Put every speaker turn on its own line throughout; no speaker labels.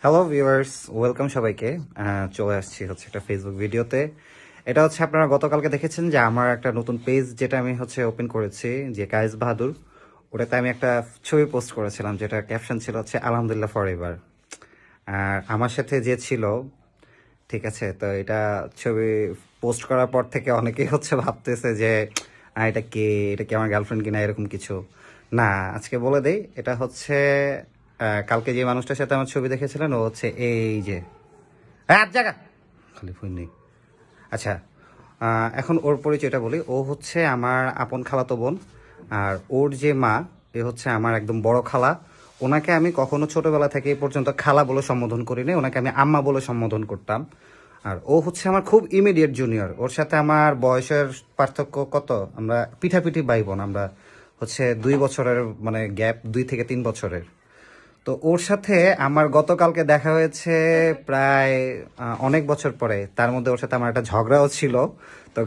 Hello viewers, welcome সবাইকে। চলে আসছি হচ্ছে একটা ফেসবুক ভিডিওতে। এটা হচ্ছে আপনারা গতকালকে দেখেছেন যে আমার একটা নতুন পেজ যেটা আমি হচ্ছে ওপেন করেছি, যে কায়েস বাহাদুর। ওটাতে আমি একটা ছবি পোস্ট করেছিলাম যেটা ক্যাপশন ছিল হচ্ছে আলহামদুলিল্লাহ ফর এভার। আর আমার সাথে যে ছিল, ঠিক আছে, তো এটা ছবি পোস্ট করার পর থেকে অনেকেই হচ্ছে ভাবতেছে যে এটা কি আমার গার্লফ্রেন্ড কিনা, এরকম কিছু না। আজকে বলে দেই, এটা হচ্ছে কালকে যে মানুষটার সাথে আমার ছবি দেখেছিলেন ও হচ্ছে এই যে এক জায়গা খালি ফোন নেই। আচ্ছা, এখন ওর পরিচয়টা বলি। ও হচ্ছে আমার আপন খালাতো বোন। আর ওর যে মা, এ হচ্ছে আমার একদম বড় খালা। ওনাকে আমি কখনো ছোটবেলা থেকে এই পর্যন্ত খালা বলে সম্বোধন করিনি, ওনাকে আমি আম্মা বলে সম্বোধন করতাম। আর ও হচ্ছে আমার খুব ইমিডিয়েট জুনিয়র। ওর সাথে আমার বয়সের পার্থক্য কত, আমরা পিঠাপিঠি ভাই বোন। আমরা হচ্ছে 2 বছরের মানে গ্যাপ, 2 থেকে 3 বছরের। তো ওর সাথে আমার গতকালকে দেখা হয়েছে প্রায় অনেক বছর পরে। তার মধ্যে ওর সাথে আমার একটা ঝগড়াও ছিল। তো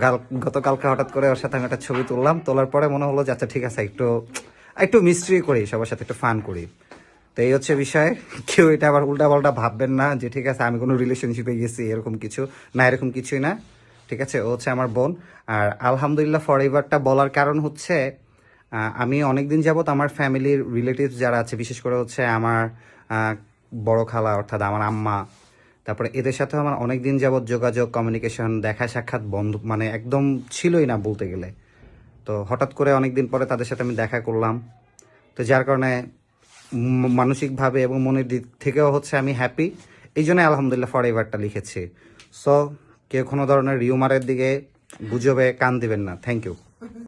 গতকালকে হঠাৎ করে ওর সাথে আমি একটা ছবি তুললাম। তোলার পরে মনে হলো যে আচ্ছা ঠিক আছে, একটু একটু মিস্ট্রি করি, সবার সাথে একটু ফান করি। তো এই হচ্ছে বিষয়। কেউ এটা আবার উল্টা পাল্টা ভাববেন না যে ঠিক আছে আমি কোনো রিলেশনশিপে গেছি, এরকম কিছু না, এরকম কিছুই না। ঠিক আছে, ও হচ্ছে আমার বোন। আর আলহামদুলিল্লাহ ফর এভারটা বলার কারণ হচ্ছে আমি অনেক দিন যাবত আমার ফ্যামিলির রিলেটিভস যারা আছে, বিশেষ করে হচ্ছে আমার আহ, বড় খালা অর্থাৎ আমার আম্মা, তারপরে এদের সাথে আমার অনেক দিন যাবত যোগাযোগ, কমিউনিকেশন, দেখা সাক্ষাৎ বন্ধ মানে একদম ছিলই না বলতে গেলে। তো হঠাৎ করে অনেক দিন পরে তাদের সাথে আমি দেখা করলাম। তো যার কারণে মানসিকভাবে এবং মনের দিক থেকেও হচ্ছে আমি হ্যাপি। এই জন্য আলহামদুলিল্লাহ ফর এভারটা লিখেছি। সো কেউ কোনো ধরনের রিউমারের দিকে, গুজবে কান দিবেন না। Thank you.